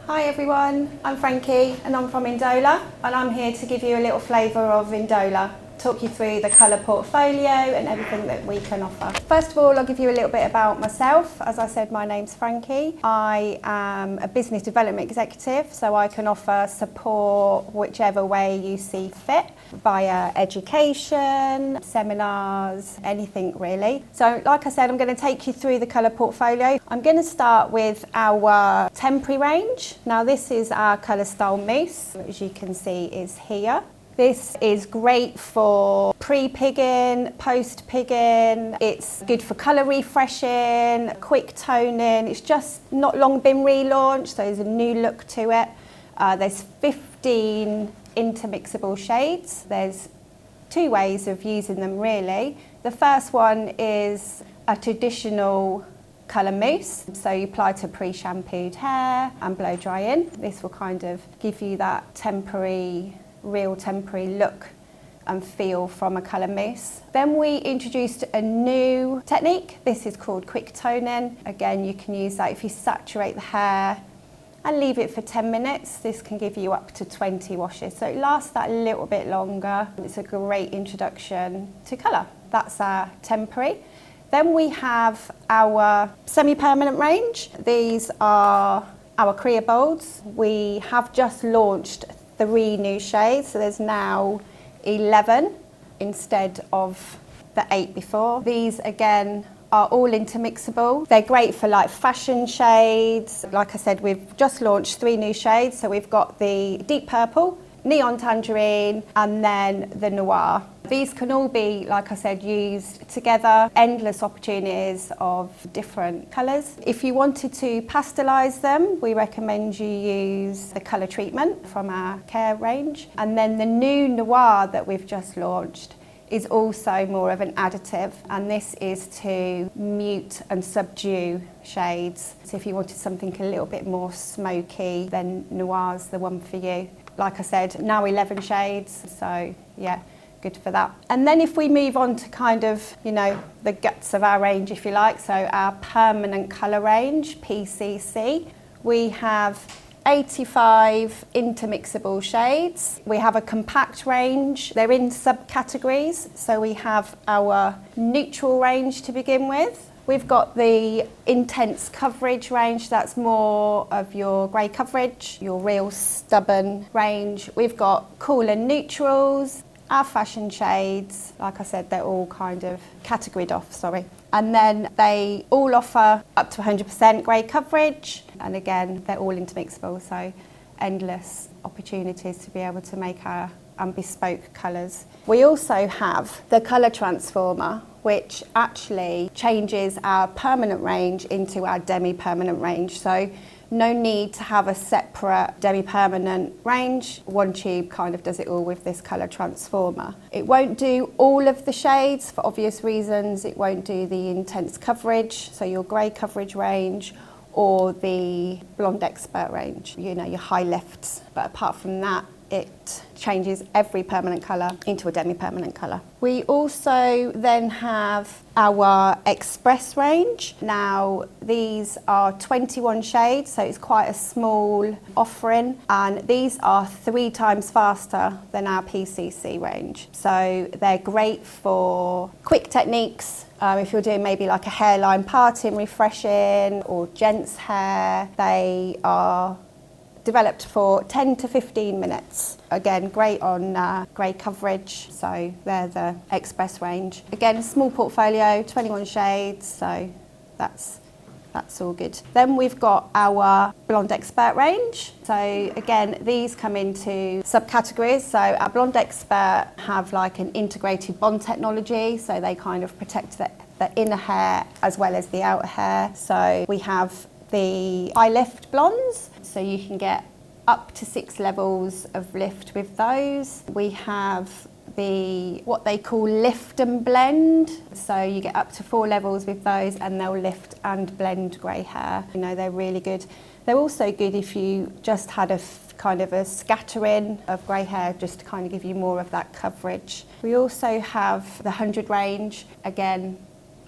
Hi everyone, I'm Frankie and I'm from Indola, and I'm here to give you a little flavour of Indola, talk you through the colour portfolio and everything that we can offer. First of all, I'll give you a little bit about myself. As I said, my name's Frankie. I am a business development executive, so I can offer support whichever way you see fit, via education, seminars, anything really. So like I said, I'm going to take you through the colour portfolio. I'm going to start with our temporary range. Now this is our colour style mousse, as you can see is here. This is great for pre-pigging, post-pigging. It's good for colour refreshing, quick toning. It's just not long been relaunched, so there's a new look to it. There's 15 intermixable shades. There's two ways of using them really. The first one is a traditional colour mousse, so you apply to pre-shampooed hair and blow dry in. This will kind of give you that real temporary look and feel from a colour mousse. Then we introduced a new technique. This is called quick toning. Again, you can use that if you saturate the hair and leave it for 10 minutes. This can give you up to 20 washes, so it lasts that a little bit longer. It's a great introduction to colour. That's our temporary. Then we have our semi-permanent range. These are our Crea Bolds. We have just launched 3 new shades, so there's now 11 instead of the 8 before. These again are all intermixable. They're great for like fashion shades. Like I said, we've just launched 3 new shades, so we've got the deep purple, neon tangerine, and then the noir. These can all be, like I said, used together. Endless opportunities of different colours. If you wanted to pastelise them, we recommend you use the colour treatment from our care range. And then the new noir that we've just launched is also more of an additive, and this is to mute and subdue shades. So if you wanted something a little bit more smoky, then noir's the one for you. Like I said, now 11 shades, so yeah, good for that. And then if we move on to kind of, you know, the guts of our range, if you like, so our permanent colour range, PCC, we have 85 intermixable shades. We have a compact range. They're in subcategories. So we have our neutral range to begin with. We've got the intense coverage range, that's more of your grey coverage, your real stubborn range. We've got cooler neutrals, our fashion shades. Like I said, they're all kind of categoried off, sorry. And then they all offer up to 100% grey coverage. And again, they're all intermixable, so endless opportunities to be able to make our bespoke colours. We also have the colour transformer, which actually changes our permanent range into our demi-permanent range. So no need to have a separate demi-permanent range. One tube kind of does it all with this colour transformer. It won't do all of the shades for obvious reasons. It won't do the intense coverage, so your grey coverage range, or the blonde expert range, you know, your high lifts. But apart from that, it changes every permanent colour into a demi-permanent colour. We also then have our Express range. Now these are 21 shades, so it's quite a small offering, and these are 3 times faster than our PCC range. So they're great for quick techniques. If you're doing maybe like a hairline parting, refreshing, or gents hair, they are developed for 10 to 15 minutes. Again, great on grey coverage, so they're the Express range. Again, small portfolio, 21 shades, so that's all good. Then we've got our Blonde Expert range. So again, these come into subcategories. So our Blonde Expert have like an integrated bond technology, so they kind of protect the inner hair as well as the outer hair. So we have the high lift blondes, so you can get up to 6 levels of lift with those. We have what they call lift and blend, so you get up to 4 levels with those, and they'll lift and blend grey hair. You know, they're really good. They're also good if you just had a kind of a scattering of grey hair, just to kind of give you more of that coverage. We also have the 100 range, again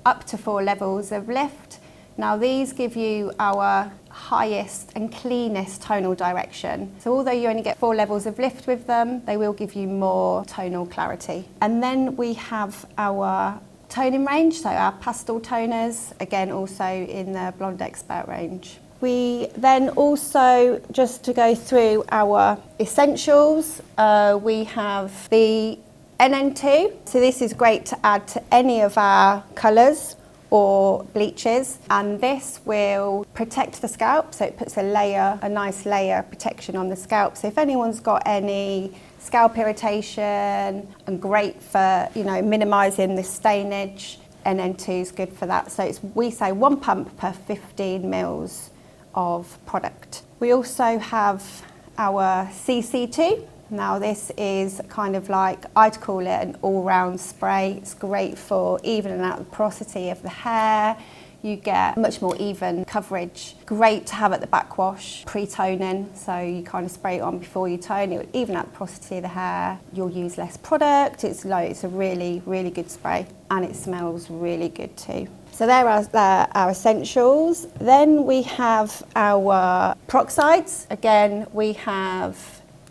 up to 4 levels of lift. Now these give you our highest and cleanest tonal direction. So although you only get 4 levels of lift with them, they will give you more tonal clarity. And then we have our toning range, so our pastel toners, again also in the Blonde Expert range. We then also, just to go through our essentials, we have the NN2. So this is great to add to any of our colours or bleaches, and this will protect the scalp, so it puts a nice layer of protection on the scalp. So if anyone's got any scalp irritation, and great for minimising the stainage, NN2 is good for that. So we say 1 pump per 15 mils of product. We also have our CC2. Now this is kind of like, I'd call it an all-round spray. It's great for evening out the porosity of the hair. You get much more even coverage. Great to have at the backwash, pre-toning, so you kind of spray it on before you tone. It will even out the porosity of the hair. You'll use less product. It's a really, really good spray, and it smells really good too. So there are our essentials. Then we have our peroxides. Again, we have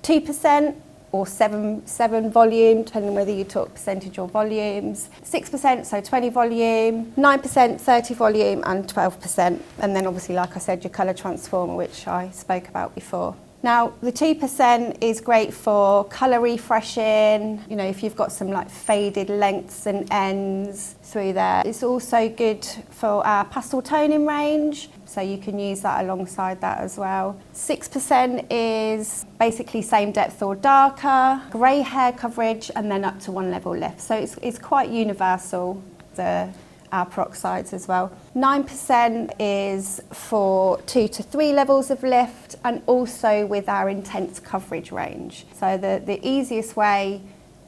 2% or 7 volume, depending on whether you talk percentage or volumes. 6%, so 20 volume, 9%, 30 volume, and 12%. And then obviously, like I said, your colour transformer, which I spoke about before. Now, the 2% is great for colour refreshing, if you've got some like faded lengths and ends through there. It's also good for our pastel toning range, so you can use that alongside that as well. 6% is basically same depth or darker, grey hair coverage, and then up to 1 level lift. So it's quite universal, our peroxides as well. 9% is for 2 to 3 levels of lift, and also with our intense coverage range. So the easiest way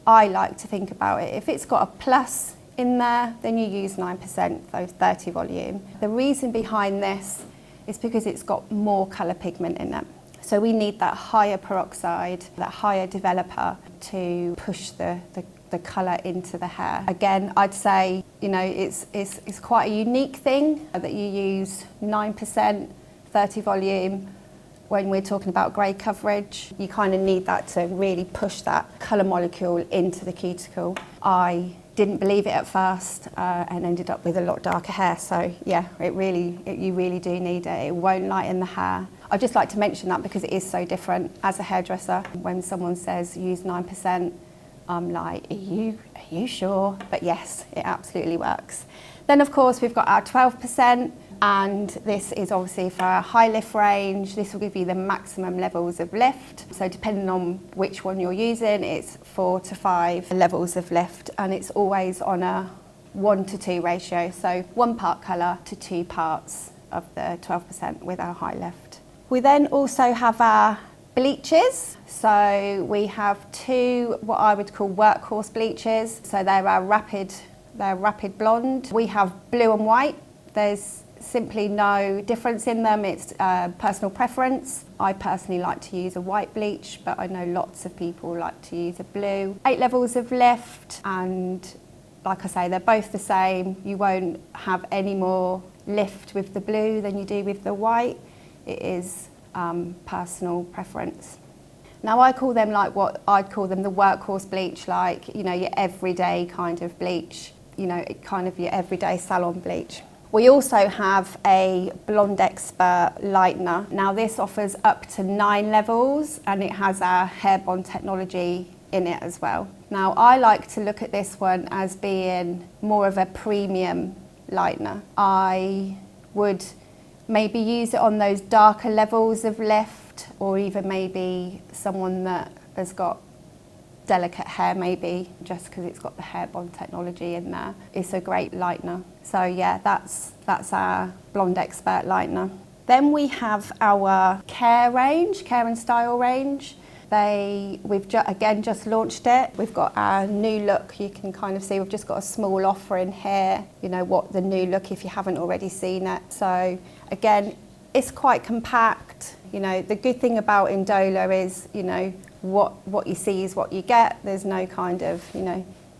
I like to think about it, if it's got a plus in there, then you use 9%, so 30 volume. The reason behind this is because it's got more colour pigment in it. So we need that higher peroxide, that higher developer to push the colour into the hair. Again, I'd say, it's quite a unique thing that you use 9%, 30 volume. When we're talking about grey coverage, you kind of need that to really push that colour molecule into the cuticle. I didn't believe it at first and ended up with a lot darker hair. So yeah, you really do need it. It won't lighten the hair. I'd just like to mention that because it is so different as a hairdresser. When someone says use 9%, I'm like, are you sure? But yes, it absolutely works. Then of course we've got our 12%, and this is obviously for our high lift range. This will give you the maximum levels of lift. So depending on which one you're using, it's 4 to 5 levels of lift, and it's always on a 1 to 2 ratio. So 1 part colour to 2 parts of the 12% with our high lift. We then also have our bleaches. So we have 2 what I would call workhorse bleaches. So they're rapid blonde. We have blue and white. There's simply no difference in them. It's personal preference. I personally like to use a white bleach, but I know lots of people like to use a blue. 8 levels of lift, and like I say, they're both the same. You won't have any more lift with the blue than you do with the white. It is personal preference. Now I call them like what I'd call them the workhorse bleach, like your everyday kind of bleach, kind of your everyday salon bleach. We also have a Blonde Expert lightener. Now this offers up to 9 levels, and it has our hair bond technology in it as well. Now I like to look at this one as being more of a premium lightener. I would maybe use it on those darker levels of lift, or even maybe someone that has got delicate hair, maybe just because it's got the hair bond technology in there. It's a great lightener. So yeah, that's our Blonde Expert lightener. Then we have our care and style range. We've again just launched it. We've got our new look. You can kind of see we've just got a small offer in here, what the new look, if you haven't already seen it. So again, it's quite compact. The good thing about Indola is, what you see is what you get. There's no kind of,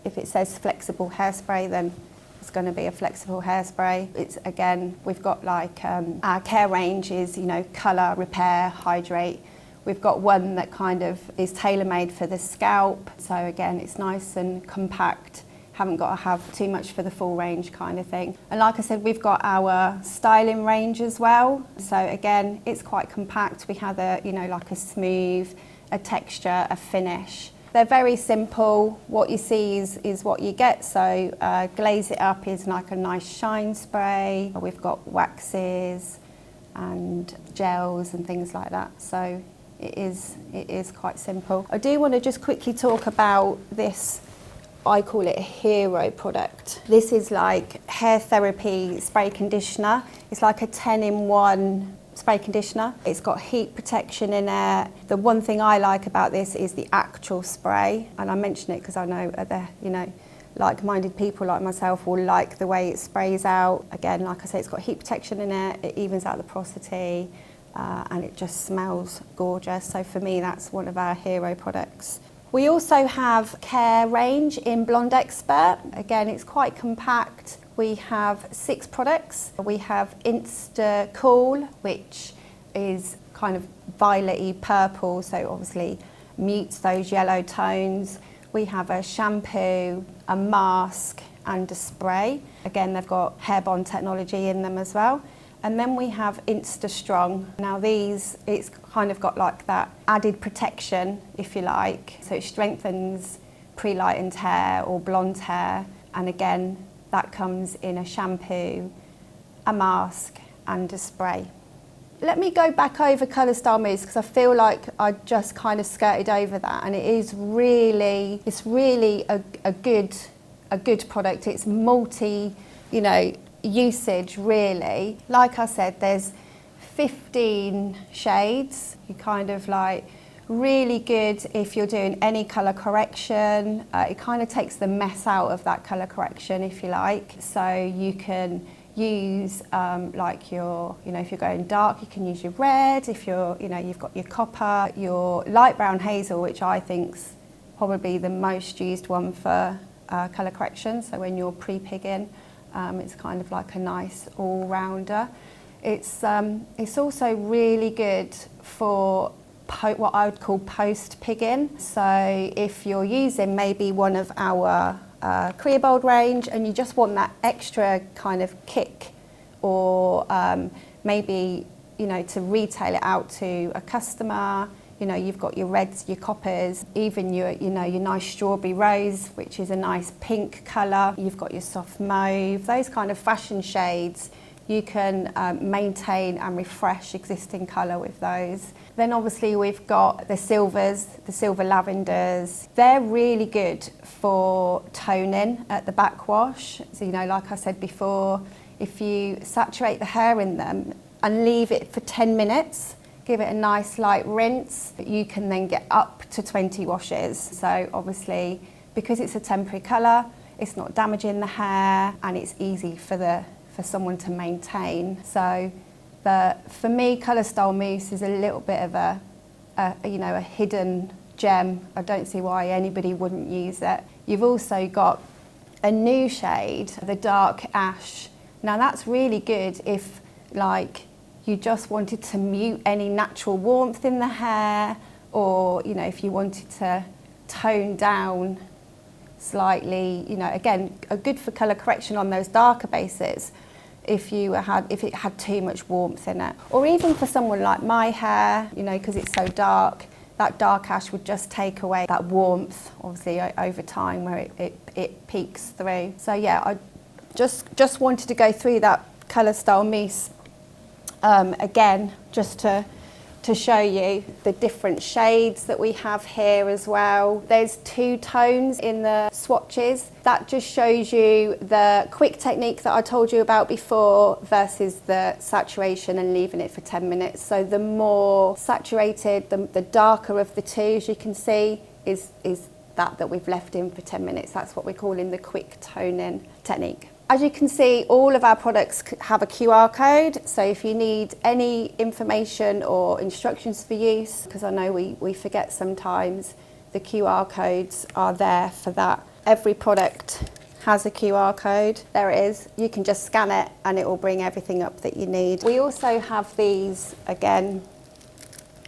if it says flexible hairspray, then It's going to be a flexible hairspray. It's, again, we've got like our care range is, you know, colour, repair, hydrate. We've got one that kind of is tailor-made for the scalp. So again, it's nice and compact. Haven't got to have too much for the full range kind of thing. And like I said, we've got our styling range as well. So again, it's quite compact. We have a, you know, like a smooth, a texture, a finish. They're very simple. What you see is what you get. So Glaze It Up is like a nice shine spray. We've got waxes and gels and things like that. So it is quite simple. I do want to just quickly talk about this. I call it a hero product. This is like hair therapy spray conditioner. It's like a 10-in-1 spray conditioner. It's got heat protection in it. The one thing I like about this is the actual spray, and I mention it because I know the, you know, like-minded people like myself will like the way it sprays out. Again, like I say, it's got heat protection in it. It evens out the porosity, and it just smells gorgeous. So for me, that's one of our hero products. We also have care range in Blonde Expert. Again, it's quite compact. We have 6 products. We have Insta Cool, which is kind of violet-y purple, so obviously mutes those yellow tones. We have a shampoo, a mask, and a spray. Again, they've got hair bond technology in them as well. And then we have Insta Strong. Now these, it's kind of got like that added protection, if you like. So it strengthens pre-lightened hair or blonde hair. And again, that comes in a shampoo, a mask, and a spray. Let me go back over Colour Style Mousse because I feel like I just kind of skirted over that. And it is really, it's really a good product. It's multi, you know, usage really. Like I said, there's 15 shades. You kind of like really good if you're doing any colour correction. It kind of takes the mess out of that colour correction, if you like. So you can use like your, you know, if you're going dark, you can use your red. If you're, you know, you've got your copper, your light brown hazel, which I think's probably the most used one for colour correction. So when you're pre-pigging, it's kind of like a nice all-rounder. It's also really good for what I would call post-pigging. So if you're using maybe one of our Creobold range and you just want that extra kind of kick, or maybe, you know, to retail it out to a customer. You know, you've got your reds, your coppers, even your, you know, your nice strawberry rose, which is a nice pink colour. You've got your soft mauve, those kind of fashion shades. You can maintain and refresh existing colour with those. Then obviously we've got the silvers, the silver lavenders. They're really good for toning at the backwash. So, you know, like I said before, if you saturate the hair in them and leave it for 10 minutes, give it a nice light rinse, you can then get up to 20 washes. So obviously, because it's a temporary colour, it's not damaging the hair and it's easy for someone to maintain. So for me, Colour Style Mousse is a little bit of a you know, a hidden gem. I don't see why anybody wouldn't use it. You've also got a new shade, the dark ash. Now that's really good if, like, you just wanted to mute any natural warmth in the hair, or, you know, if you wanted to tone down slightly, you know, again, good for colour correction on those darker bases if it had too much warmth in it. Or even for someone like my hair, you know, because it's so dark, that dark ash would just take away that warmth, obviously, over time where it peaks through. So yeah, I just wanted to go through that Colour Style Mousse again, just to show you the different shades that we have here as well. There's 2 tones in the swatches. That just shows you the quick technique that I told you about before versus the saturation and leaving it for 10 minutes. So the more saturated, the darker of the 2, as you can see, is that we've left in for 10 minutes. That's what we're calling the quick toning technique. As you can see, all of our products have a QR code, so if you need any information or instructions for use, because I know we forget sometimes, the QR codes are there for that. Every product has a QR code. There it is. You can just scan it and it will bring everything up that you need. We also have these, again,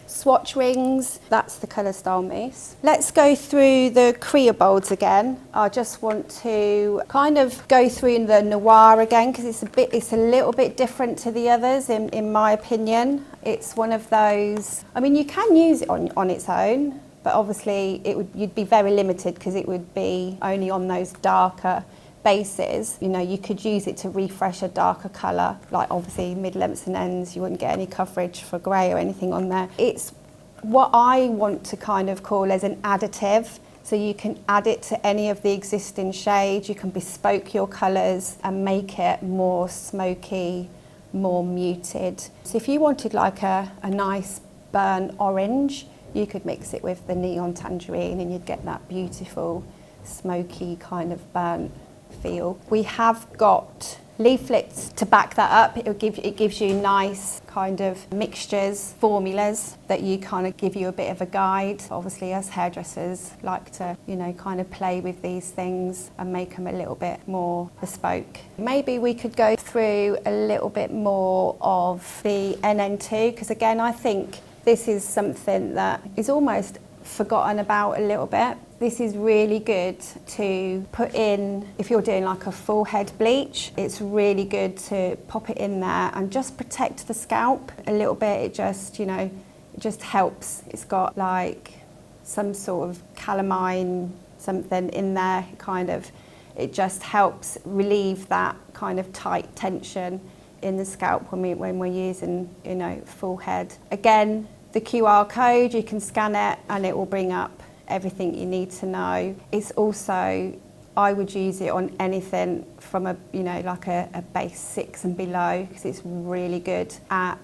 swatch rings. That's the colour style mousse. Let's go through the Crea Bolds again. I just want to kind of go through the Noir again because it's a little bit different to the others in my opinion. It's one of those, I mean, you can use it on its own, but obviously you'd be very limited because it would be only on those darker bases. You know, you could use it to refresh a darker colour, like obviously mid-lengths and ends, you wouldn't get any coverage for grey or anything on there. It's what I want to kind of call as an additive. So you can add it to any of the existing shades, you can bespoke your colours and make it more smoky, more muted. So if you wanted like a nice burnt orange, you could mix it with the neon tangerine and you'd get that beautiful, smoky kind of burnt feel. We have got leaflets to back that up. It gives you nice kind of mixtures, formulas that you kind of give you a bit of a guide. Obviously, us hairdressers like to, you know, kind of play with these things and make them a little bit more bespoke. Maybe we could go through a little bit more of the NN2 because again, I think this is something that is almost forgotten about a little bit. This is really good to put in if you're doing like a full head bleach. It's really good to pop it in there and just protect the scalp a little bit. It just, you know, it just helps. It's got like some sort of calamine something in there, kind of. It just helps relieve that kind of tight tension in the scalp when we're using, you know, full head. Again, the QR code, you can scan it and it will bring up everything you need to know. It's also, I would use it on anything from a, you know, like a base 6 and below because it's really good at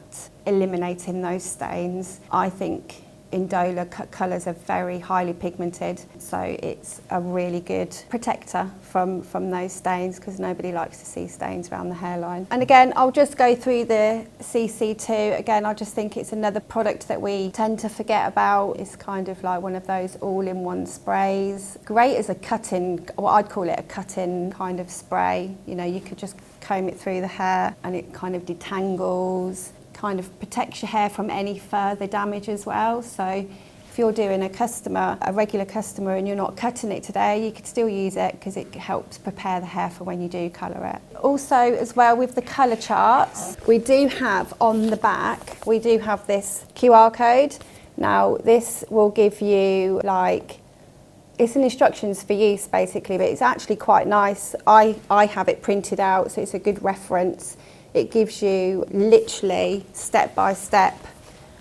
eliminating those stains. I think Indola colours are very highly pigmented, so it's a really good protector from those stains because nobody likes to see stains around the hairline. And again, I'll just go through the CC2. Again, I just think it's another product that we tend to forget about. It's kind of like one of those all-in-one sprays. Great as a cut-in, what I'd call it a cut-in kind of spray. You know, you could just comb it through the hair and it kind of detangles, kind of protects your hair from any further damage as well. So if you're doing a regular customer and you're not cutting it today, you could still use it because it helps prepare the hair for when you do colour it. Also as well with the colour charts, we do have on the back, we do have this QR code. Now this will give you like, it's an instructions for use basically, but it's actually quite nice. I have it printed out, so it's a good reference. It gives you literally step by step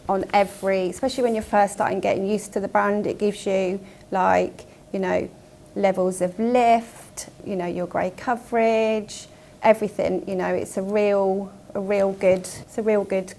on every, especially when you're first starting getting used to the brand, it gives you like, you know, levels of lift, you know, your grey coverage, everything, you know, it's a real good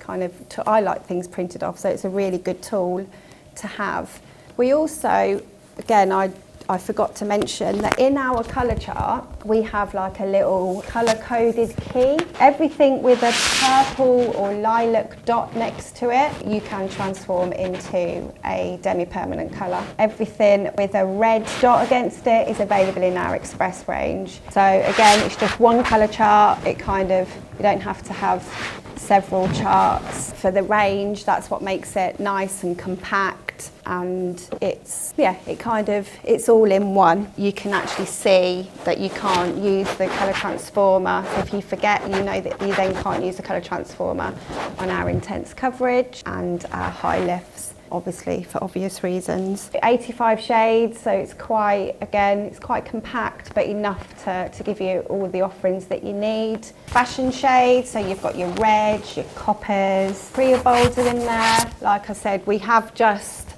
kind of, I like things printed off, so it's a really good tool to have. We also, again, I forgot to mention that in our colour chart, we have like a little colour-coded key. Everything with a purple or lilac dot next to it, you can transform into a demi-permanent colour. Everything with a red dot against it is available in our Express range. So again, it's just one colour chart. It kind of, you don't have to have several charts for the range. That's what makes it nice and compact, and it's, yeah, it's all in one. You can actually see that you can't use the colour transformer. So if you forget, you know that you then can't use the colour transformer on our intense coverage and our high lifts, obviously for obvious reasons. 85 shades, so it's quite, again, it's quite compact, but enough to give you all the offerings that you need. Fashion shades, so you've got your reds, your coppers, Crea Bolds are in there. Like I said, we have just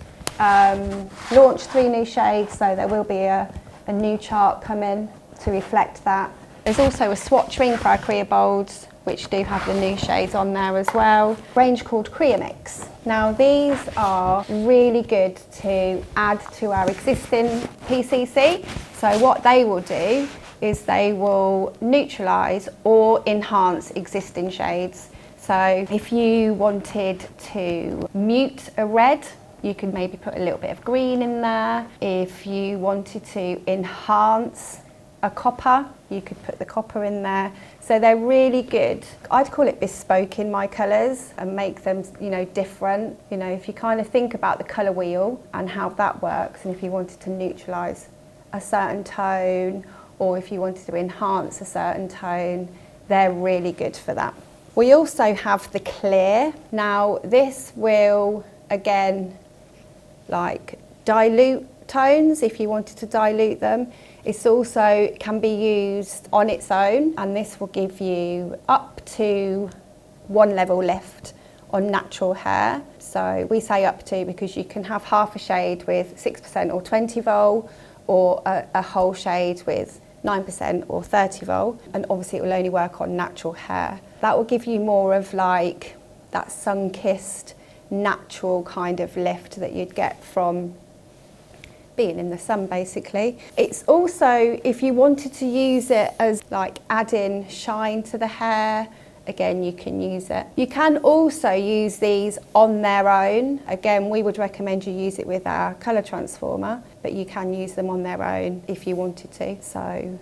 launched 3 new shades, so there will be a new chart coming to reflect that. There's also a swatch ring for our Crea Bolds, which do have the new shades on there as well. Range called Crea Mix. Now these are really good to add to our existing PCC. So what they will do is they will neutralise or enhance existing shades. So if you wanted to mute a red, you could maybe put a little bit of green in there. If you wanted to enhance a copper, you could put the copper in there. So they're really good. I'd call it bespoke in my colours and make them, you know, different. You know, if you kind of think about the colour wheel and how that works, and if you wanted to neutralise a certain tone, or if you wanted to enhance a certain tone, they're really good for that. We also have the clear. Now this will, again, like dilute tones if you wanted to dilute them. It's also can be used on its own, and this will give you up to 1 level lift on natural hair. So we say up to because you can have half a shade with 6% or 20 vol, or a whole shade with 9% or 30 vol, and obviously it will only work on natural hair. That will give you more of like that sun-kissed natural kind of lift that you'd get from being in the sun basically. It's also, if you wanted to use it as like adding shine to the hair, again you can use it. You can also use these on their own. Again, we would recommend you use it with our colour transformer, but you can use them on their own if you wanted to. So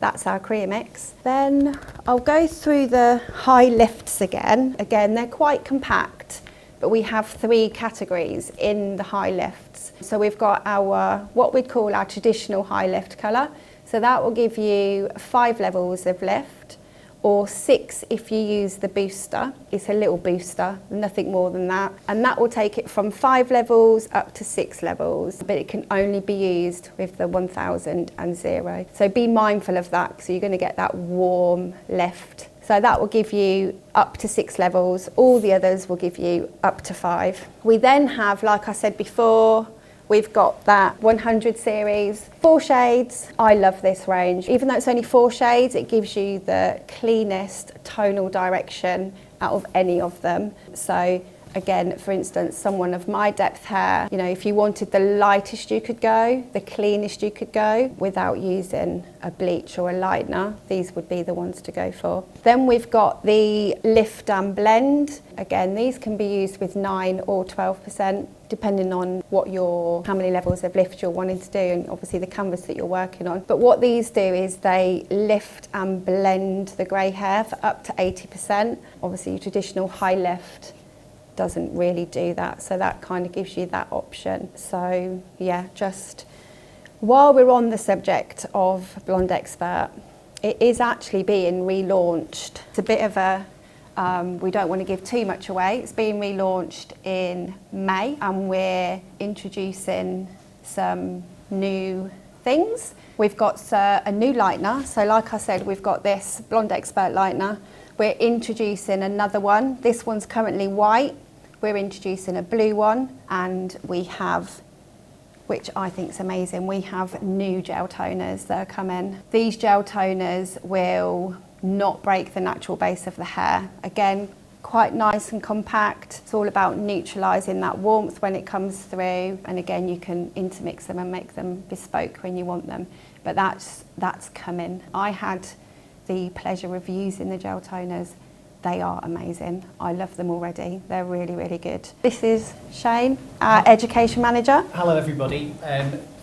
that's our Crea mix. Then I'll go through the high lifts again. Again, they're quite compact, but we have 3 categories in the high lifts. So we've got our, what we'd call our traditional high lift colour. So that will give you 5 levels of lift, or 6 if you use the booster. It's a little booster, nothing more than that. And that will take it from 5 levels up to 6 levels, but it can only be used with the 1000 and 0. So be mindful of that, because you're going to get that warm lift. So that will give you up to 6 levels. All the others will give you up to 5. We then have, like I said before, we've got that 100 series, 4 shades. I love this range. Even though it's only 4 shades, it gives you the cleanest tonal direction out of any of them. So again, for instance, someone of my depth hair, you know, if you wanted the lightest you could go, the cleanest you could go without using a bleach or a lightener, these would be the ones to go for. Then we've got the lift and blend. Again, these can be used with 9 or 12%, depending on how many levels of lift you're wanting to do, and obviously the canvas that you're working on. But what these do is they lift and blend the grey hair for up to 80%. Obviously your traditional high lift doesn't really do that, so that kind of gives you that option. So yeah, just while we're on the subject of Blonde Expert, it is actually being relaunched. It's a bit of a we don't want to give too much away. It's being relaunched in May, and we're introducing some new things. We've got a new lightener. So like I said, we've got this Blonde Expert lightener. We're introducing another one. This one's currently white. We're introducing a blue one, and we have, which I think is amazing, we have new gel toners that are coming. These gel toners will not break the natural base of the hair. Again, quite nice and compact. It's all about neutralising that warmth when it comes through, and again you can intermix them and make them bespoke when you want them. But that's coming. I had the pleasure of using the gel toners. They are amazing. I love them already. They're really, really good. This is Shane, our education manager. Hello everybody.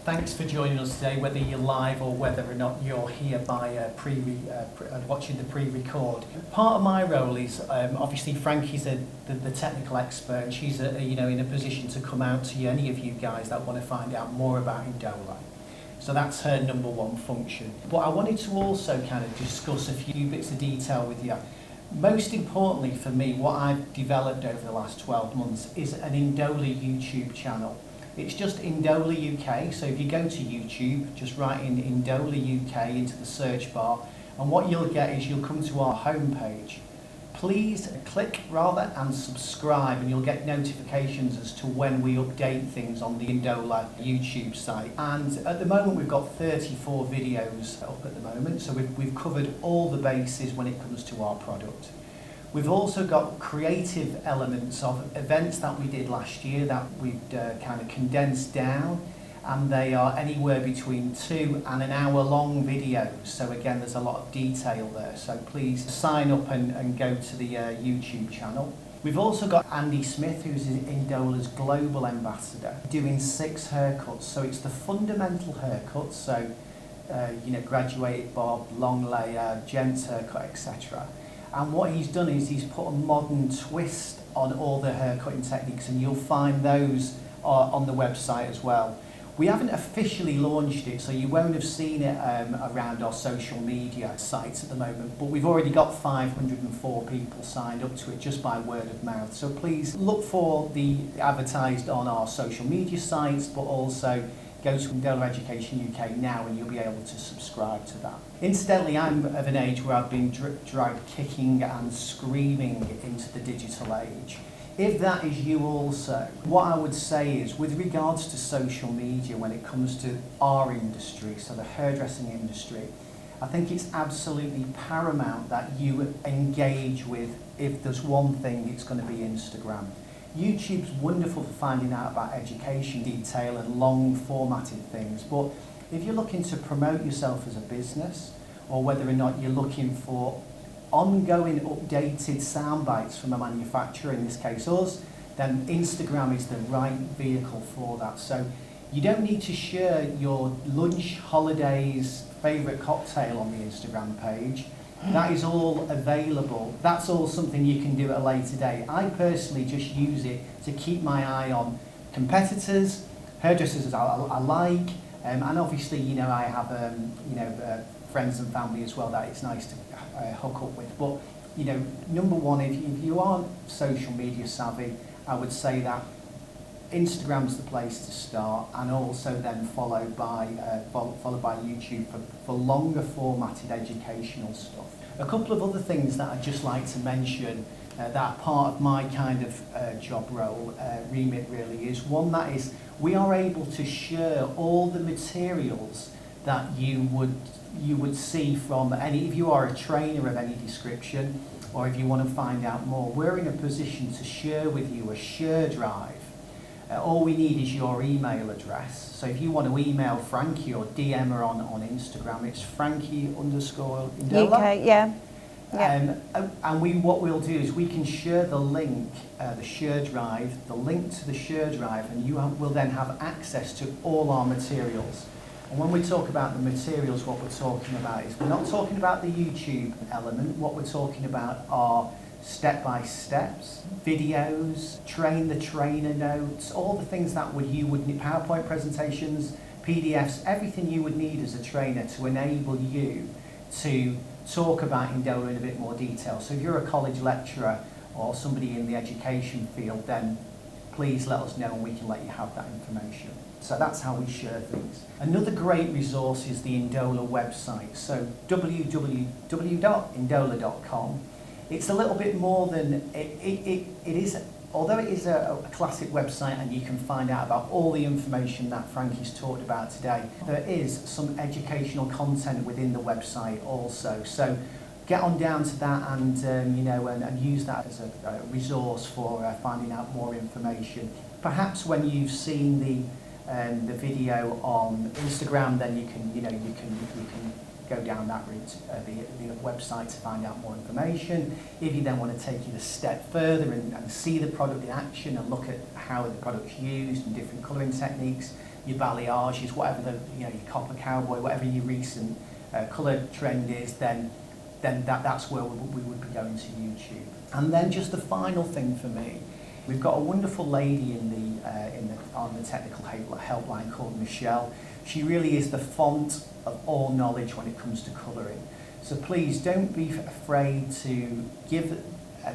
Thanks for joining us today, whether you're live or whether or not you're here by watching the pre-record. Part of my role is obviously Frankie's the technical expert, and she's in a position to come out to any of you guys that want to find out more about Indola. So that's her number one function. But I wanted to also kind of discuss a few bits of detail with you. Most importantly for me, what I've developed over the last 12 months is an Indola YouTube channel. It's just Indola UK, so if you go to YouTube, just write in Indola UK into the search bar, and what you'll get is you'll come to our homepage. Please click and subscribe, and you'll get notifications as to when we update things on the Indola YouTube site. And at the moment we've got 34 videos up at the moment, so we've covered all the bases when it comes to our product. We've also got creative elements of events that we did last year that we've kind of condensed down, and they are anywhere between 2 and an hour long videos. So again, there's a lot of detail there. So please sign up and go to the YouTube channel. We've also got Andy Smith, who's Indola's global ambassador, doing 6 haircuts. So it's the fundamental haircuts. So graduated bob, long layer, genter cut, etc. And what he's done is he's put a modern twist on all the hair cutting techniques, and you'll find those on the website as well. We haven't officially launched it, so you won't have seen it around our social media sites at the moment, but we've already got 504 people signed up to it just by word of mouth. So please look for the advertised on our social media sites, but also go to Indola Education UK now and you'll be able to subscribe to that. Incidentally, I'm of an age where I've been dragged kicking and screaming into the digital age. If that is you also, what I would say is, with regards to social media when it comes to our industry, so the hairdressing industry, I think it's absolutely paramount that you engage with, if there's one thing, it's going to be Instagram. YouTube's wonderful for finding out about education, detail and long formatted things, but if you're looking to promote yourself as a business, or whether or not you're looking for ongoing updated sound bites from a manufacturer, in this case us, then Instagram is the right vehicle for that. So you don't need to share your lunch, holidays, favourite cocktail on the Instagram page. That is all available. That's all something you can do at a later date. I personally just use it to keep my eye on competitors, hairdressers I like, and obviously, I have friends and family as well that it's nice to hook up with. But number one, if you aren't social media savvy, I would say that Instagram's the place to start, and also then followed by YouTube for longer formatted educational stuff. A couple of other things that I'd just like to mention that are part of my kind of job role, remit really, is one that is we are able to share all the materials that you would see from any, if you are a trainer of any description, or if you want to find out more, we're in a position to share with you a share drive. All we need is your email address. So if you want to email Frankie or DM her on Instagram, it's Frankie_Indola. UK, yeah. And what we'll do is we can share the link, the share drive, the link to the share drive, and you will then have access to all our materials. And when we talk about the materials, what we're talking about is, we're not talking about the YouTube element. What we're talking about are step-by-steps, videos, train the trainer notes, all the things that you would need, PowerPoint presentations, PDFs, everything you would need as a trainer to enable you to talk about Indola in a bit more detail. So if you're a college lecturer or somebody in the education field, then please let us know and we can let you have that information. So that's how we share things. Another great resource is the Indola website. So www.indola.com. It's a little bit more than, it is, although it is a classic website and you can find out about all the information that Frankie's talked about today, there is some educational content within the website also. So get on down to that and, and use that as a resource for finding out more information. Perhaps when you've seen the video on Instagram, then you can go down that route, the website, to find out more information. If you then want to take it a step further and see the product in action and look at how the product's used and different colouring techniques, your balayages, whatever your copper cowboy, whatever your recent colour trend is, then that's where we would be going to YouTube. And then just the final thing for me, we've got a wonderful lady on the technical helpline called Michelle. She really is the font of all knowledge when it comes to colouring. So please don't be afraid to give a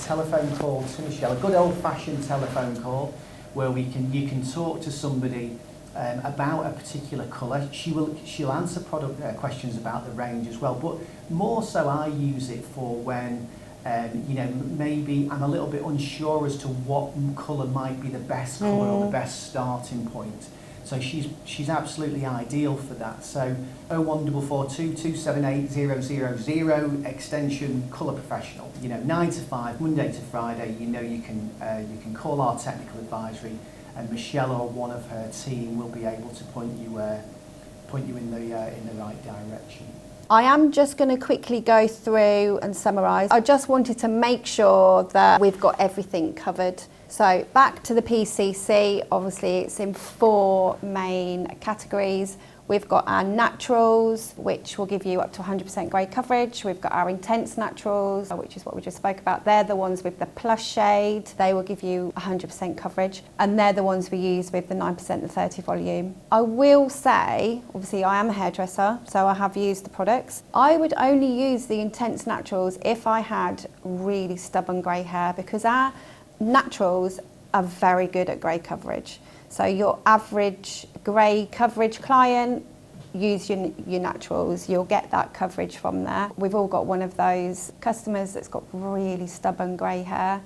telephone call to Michelle, a good old-fashioned telephone call where you can talk to somebody about a particular colour. She'll answer product questions about the range as well, but more so I use it for when maybe I'm a little bit unsure as to what colour might be the best colour or the best starting point. So she's absolutely ideal for that. So 01442 278 000 extension colour professional. 9 to 5, Monday to Friday. You can call our technical advisory, and Michelle or one of her team will be able to point you in the right direction. I am just going to quickly go through and summarise. I just wanted to make sure that we've got everything covered. So back to the PCC, obviously it's in 4 main categories. We've got our naturals, which will give you up to 100% grey coverage. We've got our intense naturals, which is what we just spoke about. They're the ones with the plush shade. They will give you 100% coverage. And they're the ones we use with the 9% and 30 volume. I will say, obviously I am a hairdresser, so I have used the products. I would only use the intense naturals if I had really stubborn grey hair, because our naturals are very good at grey coverage. So your average grey coverage client, use your naturals, you'll get that coverage from there. We've all got one of those customers that's got really stubborn grey hair.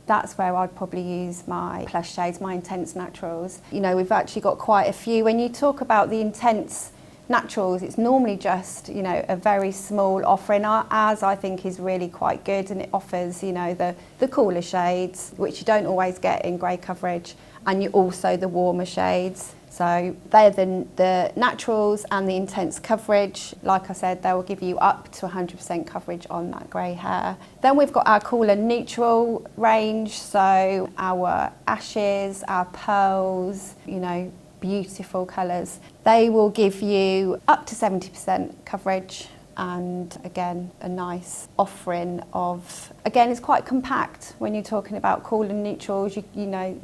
That's where I'd probably use my plush shades, my intense naturals. You know, we've actually got quite a few. When you talk about the intense naturals, it's normally just, you know, a very small offering. Ours, I think, is really quite good, and it offers, you know, the cooler shades, which you don't always get in grey coverage, and you also the warmer shades. So they're the naturals and the intense coverage. Like I said, they will give you up to 100% coverage on that grey hair. Then we've got our cooler neutral range, so our ashes, our pearls, you know, beautiful colours. They will give you up to 70% coverage, and again, a nice offering of, again, it's quite compact when you're talking about cool and neutrals. You know,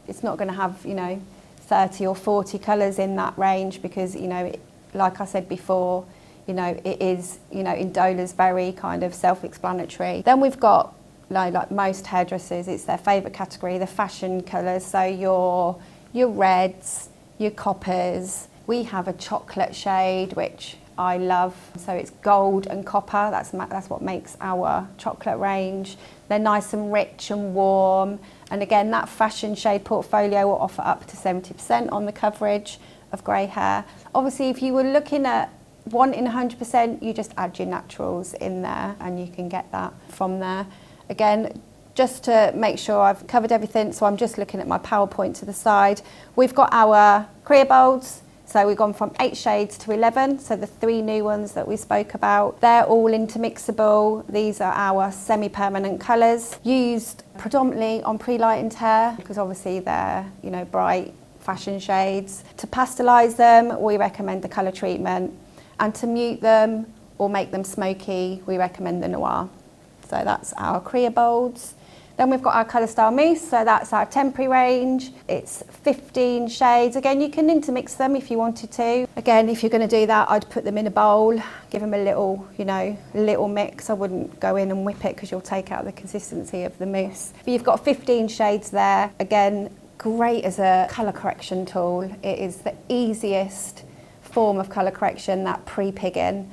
it's not going to have, you know, 30 or 40 colours in that range, because, you know, like I said before, you know, it is, you know, Indola's very kind of self-explanatory. Then we've got, like most hairdressers, it's their favourite category, the fashion colours. So your reds, your coppers. We have a chocolate shade, which I love. So it's gold and copper. That's what makes our chocolate range. They're nice and rich and warm. And again, that fashion shade portfolio will offer up to 70% on the coverage of grey hair. Obviously, if you were looking at wanting 100%, you just add your naturals in there and you can get that from there. Again, just to make sure I've covered everything, so I'm just looking at my PowerPoint to the side. We've got our clear bolds. So we've gone from 8 shades to 11, so the 3 new ones that we spoke about. They're all intermixable. These are our semi-permanent colours, used predominantly on pre-lightened hair, because obviously they're, you know, bright fashion shades. To pastelise them, we recommend the colour treatment, and to mute them or make them smoky, we recommend the noir. So that's our clear bolds. Then we've got our Colour Style Mousse, so that's our temporary range. It's 15 shades. Again, you can intermix them if you wanted to. Again, if you're going to do that, I'd put them in a bowl, give them a little, you know, little mix. I wouldn't go in and whip it, because you'll take out the consistency of the mousse. But you've got 15 shades there. Again, great as a colour correction tool. It is the easiest form of colour correction, that pre-pigging.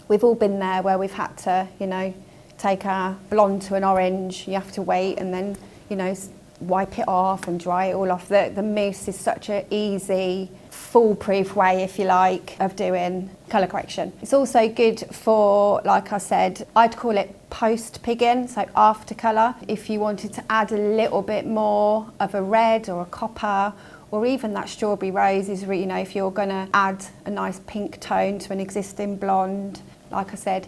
We've all been there where we've had to, you know, take our blonde to an orange. You have to wait and then, you know, wipe it off and dry it all off. The mousse is such an easy, foolproof way, if you like, of doing colour correction. It's also good for, like I said, I'd call it post-pigging, so after colour. If you wanted to add a little bit more of a red or a copper, or even that strawberry rose is, you know, if you're going to add a nice pink tone to an existing blonde, like I said,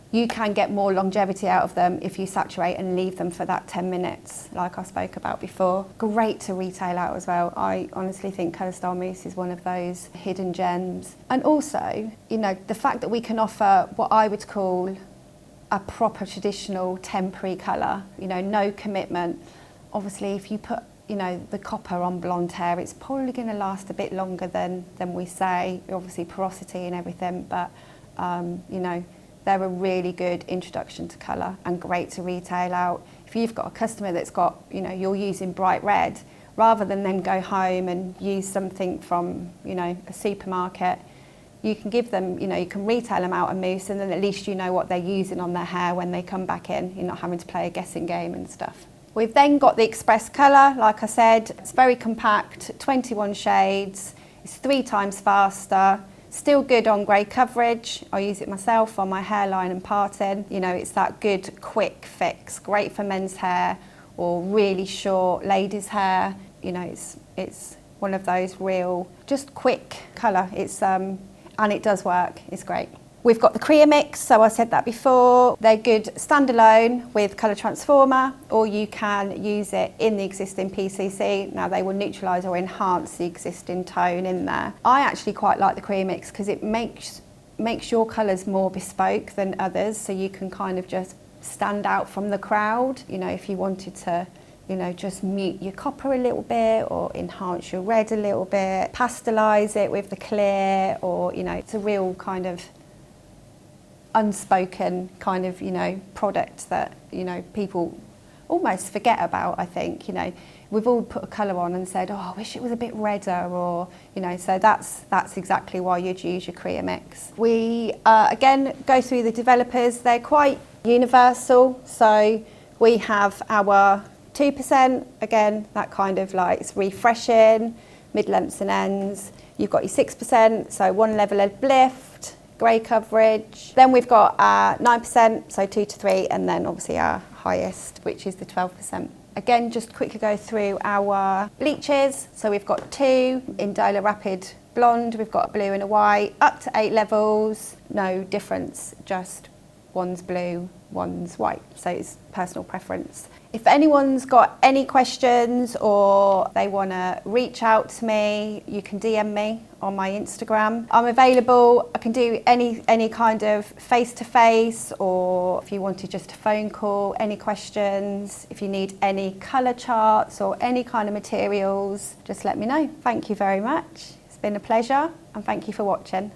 you can get more longevity out of them if you saturate and leave them for that 10 minutes, like I spoke about before. Great to retail out as well. I honestly think Colour Style Mousse is one of those hidden gems. And also, you know, the fact that we can offer what I would call a proper traditional temporary colour, you know, no commitment. Obviously, if you put, you know, the copper on blonde hair, it's probably going to last a bit longer than we say, obviously porosity and everything, but, you know, they're a really good introduction to colour and great to retail out. If you've got a customer that's got, you know, you're using bright red, rather than them go home and use something from, you know, a supermarket, you can give them, you know, you can retail them out a mousse, and then at least you know what they're using on their hair when they come back in. You're not having to play a guessing game and stuff. We've then got the Express Colour, like I said. It's very compact, 21 shades, it's 3 times faster. Still good on grey coverage. I use it myself on my hairline and parting. You know, it's that good quick fix, great for men's hair or really short ladies' hair. You know, it's one of those real, just quick colour. It's and it does work. It's great. We've got the Crea Mix, so I said that before. They're good standalone with colour transformer, or you can use it in the existing PCC. Now they will neutralise or enhance the existing tone in there. I actually quite like the Crea Mix because it makes your colours more bespoke than others, so you can kind of just stand out from the crowd. You know, if you wanted to, you know, just mute your copper a little bit or enhance your red a little bit, pastelise it with the clear, or, you know, it's a real kind of unspoken kind of, you know, product that, you know, people almost forget about, I think. You know, we've all put a colour on and said, oh, I wish it was a bit redder, or, you know, so that's exactly why you'd use your Crea Mix. We, again, go through the developers. They're quite universal, so we have our 2%, again, that kind of like it's refreshing, mid-lengths and ends. You've got your 6%, so one level of lift, grey coverage. Then we've got our 9%, so 2 to 3, and then obviously our highest, which is the 12%. Again, just quickly go through our bleaches. So we've got 2 Indola Rapid Blonde, we've got a blue and a white, up to 8 levels, no difference, just one's blue, one's white, so it's personal preference. If anyone's got any questions or they want to reach out to me, you can DM me on my Instagram. I'm available. I can do any kind of face-to-face, or if you wanted just a phone call, any questions, if you need any colour charts or any kind of materials, just let me know. Thank you very much. It's been a pleasure, and thank you for watching.